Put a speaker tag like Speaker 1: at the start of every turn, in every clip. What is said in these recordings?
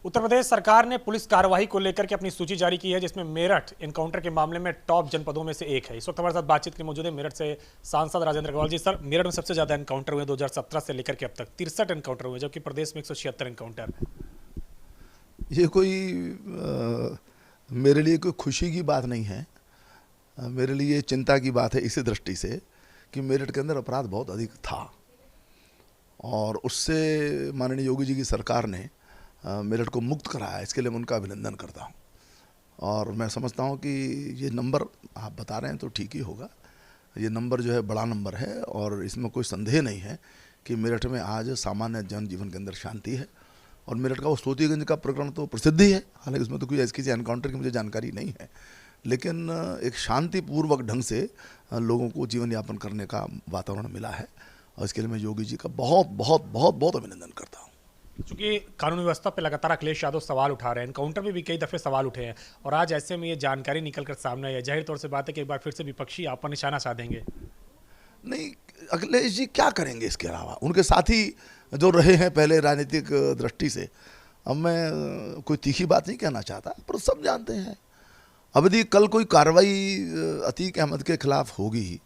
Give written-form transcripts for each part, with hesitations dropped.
Speaker 1: उत्तर प्रदेश सरकार ने पुलिस कार्रवाई को लेकर के अपनी सूची जारी की है, जिसमें मेरठ एनकाउंटर के मामले में टॉप जनपदों में से एक है। इस वक्त हमारे साथ बातचीत के लिए मौजूद है मेरठ से सांसद राजेंद्र अग्रवाल जी। सर, मेरठ में सबसे ज्यादा एनकाउंटर हुए 2017 से लेकर के अब तक 63 एनकाउंटर हुए, जबकि प्रदेश में 176 एनकाउंटर।
Speaker 2: ये कोई मेरे लिए कोई खुशी की बात नहीं है। मेरे लिए चिंता की बात है इसी दृष्टि से कि मेरठ के अंदर अपराध बहुत अधिक था और उससे माननीय योगी जी की सरकार ने मेरठ को मुक्त कराया। इसके लिए मैं उनका अभिनंदन करता हूँ और मैं समझता हूँ कि ये नंबर आप बता रहे हैं तो ठीक ही होगा। ये नंबर जो है बड़ा नंबर है और इसमें कोई संदेह नहीं है कि मेरठ में आज सामान्य जनजीवन के अंदर शांति है। और मेरठ का वो सोतीगंज का प्रकरण तो प्रसिद्ध ही है, हालांकि उसमें तो कोई ऐसी किसी एनकाउंटर की मुझे जानकारी नहीं है, लेकिन एक शांतिपूर्वक ढंग से लोगों को जीवन यापन करने का वातावरण मिला है और इसके लिए मैं योगी जी का बहुत बहुत बहुत बहुत अभिनंदन करता हूँ।
Speaker 1: चूंकि कानून व्यवस्था पे लगातार अखिलेश यादव सवाल उठा रहे हैं, एनकाउंटर में भी कई दफे सवाल उठे हैं और आज ऐसे में ये जानकारी निकल कर सामने आई है, जाहिर तौर से बात है कि एक बार फिर से विपक्षी आप पर निशाना साधेंगे।
Speaker 2: नहीं, अखिलेश जी क्या करेंगे इसके अलावा? उनके साथी जो रहे हैं पहले राजनीतिक दृष्टि से, अब मैं कोई तीखी बात नहीं कहना चाहता, पर सब जानते हैं। अब यदि कल कोई कार्रवाई अतीक अहमद के खिलाफ होगी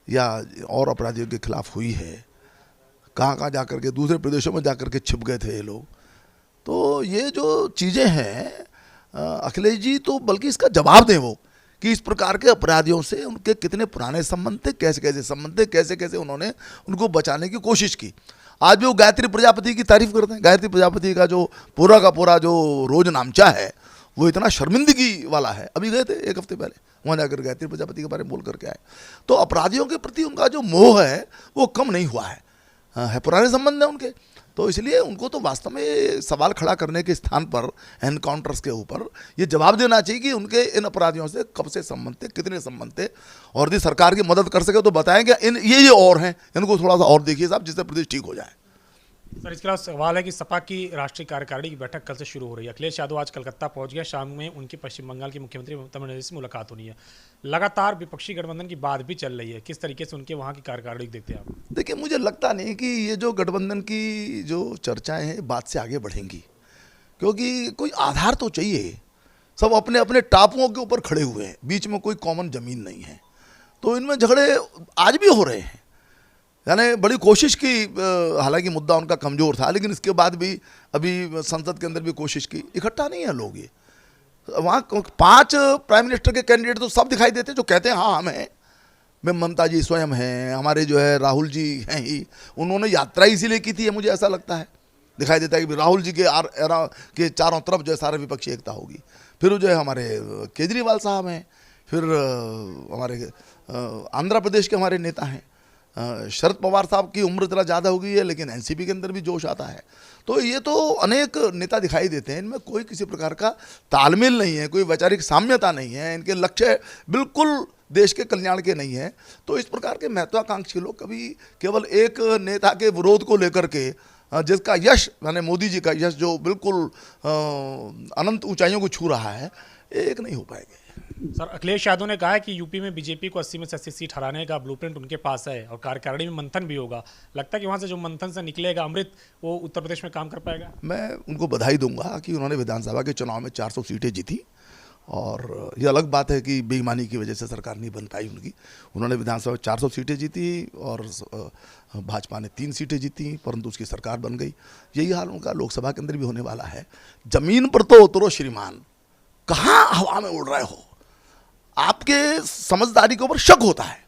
Speaker 2: या और अपराधियों के खिलाफ हुई है, कहाँ कहाँ जा कर के दूसरे प्रदेशों में जा कर के छिप गए थे ये लोग, तो ये जो चीज़ें हैं अखिलेश जी तो बल्कि इसका जवाब दें वो कि इस प्रकार के अपराधियों से उनके कितने पुराने संबंध थे, कैसे कैसे संबंध थे, कैसे कैसे उन्होंने उनको बचाने की कोशिश की। आज भी वो गायत्री प्रजापति की तारीफ करते हैं। गायत्री प्रजापति का पूरा जो रोज नामचा है वो इतना शर्मिंदगी वाला है। अभी गए थे एक हफ्ते पहले, वहाँ जाकर गायत्री प्रजापति के बारे में बोल करके आए। तो अपराधियों के प्रति उनका जो मोह है वो कम नहीं हुआ है पुराने संबंध है उनके। तो इसलिए उनको तो वास्तव में सवाल खड़ा करने के स्थान पर एनकाउंटर्स के ऊपर ये जवाब देना चाहिए कि उनके इन अपराधियों से कब से संबंध थे, कितने संबंध थे, और यदि सरकार की मदद कर सके तो बताएं कि इन ये और हैं, इनको थोड़ा सा और देखिए साहब, जिससे प्रदेश ठीक हो जाए।
Speaker 1: सर, इसके अलावा सवाल है कि सपा की राष्ट्रीय कार्यकारिणी की बैठक कल से शुरू हो रही है। अखिलेश यादव आज कलकत्ता पहुंच गया, शाम में उनकी पश्चिम बंगाल की मुख्यमंत्री ममता बनर्जी से मुलाकात होनी है। लगातार विपक्षी गठबंधन की बात भी चल रही है, किस तरीके से उनके वहां की कार्यकारिणी देखते हैं आप?
Speaker 2: देखिए, मुझे लगता नहीं कि ये जो गठबंधन की जो चर्चाएं हैं बात से आगे बढ़ेंगी, क्योंकि कोई आधार तो चाहिए। सब अपने अपने टापुओं के ऊपर खड़े हुए हैं, बीच में कोई कॉमन जमीन नहीं है, तो इनमें झगड़े आज भी हो रहे हैं। यानी बड़ी कोशिश की, हालांकि मुद्दा उनका कमज़ोर था, लेकिन इसके बाद भी अभी संसद के अंदर भी कोशिश की, इकट्ठा नहीं है लोग। ये वहाँ 5 प्राइम मिनिस्टर के कैंडिडेट तो सब दिखाई देते जो कहते हैं हाँ हम हैं। मैं ममता जी स्वयं हैं, हमारे जो है राहुल जी हैं ही, उन्होंने यात्रा इसीलिए की थी, मुझे ऐसा लगता है, दिखाई देता है कि राहुल जी के चारों तरफ जो है सारे विपक्षी एकता होगी। फिर जो है हमारे केजरीवाल साहब हैं, फिर हमारे आंध्र प्रदेश के हमारे नेता हैं, शरद पवार साहब की उम्र ज़रा ज़्यादा हो गई है, लेकिन एनसीपी के अंदर भी जोश आता है। तो ये तो अनेक नेता दिखाई देते हैं, इनमें कोई किसी प्रकार का तालमेल नहीं है, कोई वैचारिक साम्यता नहीं है, इनके लक्ष्य बिल्कुल देश के कल्याण के नहीं है। तो इस प्रकार के महत्वाकांक्षी लोग कभी केवल एक नेता के विरोध को लेकर के, जिसका यश यानी मोदी जी का यश जो बिल्कुल अनंत ऊंचाइयों को छू रहा है, एक नहीं हो पाएंगे।
Speaker 1: सर, अखिलेश यादव ने कहा है कि यूपी में बीजेपी को 80 में से 80 सीट हराने का ब्लूप्रिंट उनके पास है और कार्यकारिणी में मंथन भी होगा। लगता है कि वहां से जो मंथन से निकलेगा अमृत, वो उत्तर प्रदेश में काम कर पाएगा।
Speaker 2: मैं उनको बधाई दूंगा कि उन्होंने विधानसभा के चुनाव में 400 सीटें जीती, और ये अलग बात है कि बेईमानी की वजह से सरकार नहीं बन पाई उनकी। उन्होंने विधानसभा में 400 सीटें जीती और भाजपा ने 3 सीटें जीती, परंतु उसकी सरकार बन गई। यही हाल उनका लोकसभा के अंदर भी होने वाला है। जमीन पर तो उतरो श्रीमान, कहाँ हवा में उड़ रहे हो? आपके समझदारी के ऊपर शक होता है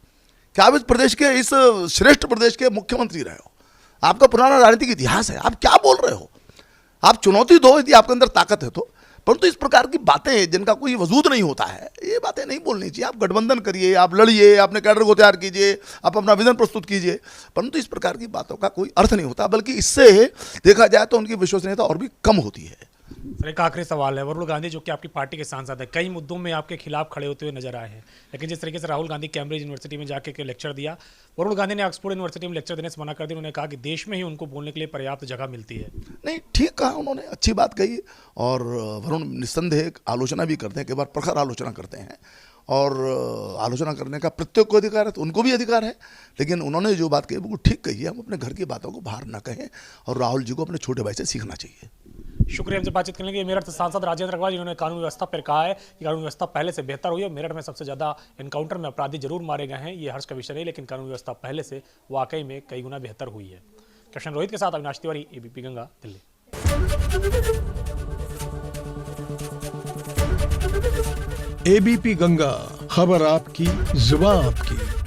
Speaker 2: कि आप इस प्रदेश के, इस श्रेष्ठ प्रदेश के मुख्यमंत्री रहे हो, आपका पुराना राजनीतिक इतिहास है, आप क्या बोल रहे हो? आप चुनौती दो यदि आपके अंदर ताकत है तो, परंतु इस प्रकार की बातें जिनका कोई वजूद नहीं होता है, ये बातें नहीं बोलनी चाहिए। आप गठबंधन करिए, आप लड़िए, अपने कैडर को तैयार कीजिए, आप अपना विजन प्रस्तुत कीजिए, परंतु इस प्रकार की बातों का कोई अर्थ नहीं होता, बल्कि इससे देखा जाए तो उनकी विश्वसनीयता और भी कम होती है।
Speaker 1: सर, एक आखिरी सवाल है। वरुण गांधी जो कि आपकी पार्टी के सांसद है, कई मुद्दों में आपके खिलाफ खड़े होते हुए नजर आए हैं, लेकिन जिस तरीके से राहुल गांधी कैम्ब्रिज यूनिवर्सिटी में जाके के लेक्चर दिया, वरुण गांधी ने ऑक्सफोर्ड यूनिवर्सिटी में लेक्चर देने से मना कर दिया। उन्होंने कहा कि देश में ही उनको बोलने के लिए पर्याप्त जगह मिलती है।
Speaker 2: नहीं, ठीक कहा उन्होंने, अच्छी बात कही, और वरुण निस्संदेह आलोचना भी करते हैं, कई बार प्रखर आलोचना करते हैं, और आलोचना करने का प्रत्येक को अधिकार है, तो उनको भी अधिकार है। लेकिन उन्होंने जो बात कही वो ठीक कही है। हम अपने घर की बातों को बाहर ना कहें, और राहुल जी को अपने छोटे भाई से सीखना चाहिए।
Speaker 1: शुक्रिया, हमसे बातचीत करने के लिए मेरठ से सांसद राजेंद्र अग्रवाल, जिन्होंने कानून व्यवस्था पर कहा है कि कानून व्यवस्था पहले से बेहतर हुई है। मेरठ में सबसे ज़्यादा एनकाउंटर में अपराधी जरूर मारे गए हैं, ये हर्ष का विषय नहीं, लेकिन कानून व्यवस्था पहले से वाकई में कई गुना बेहतर हुई है। कृष्ण रोहित के साथ अविनाश तिवारी, एबीपी गंगा, दिल्ली।
Speaker 3: एबीपी गंगा, खबर आपकी, जुबान आपकी।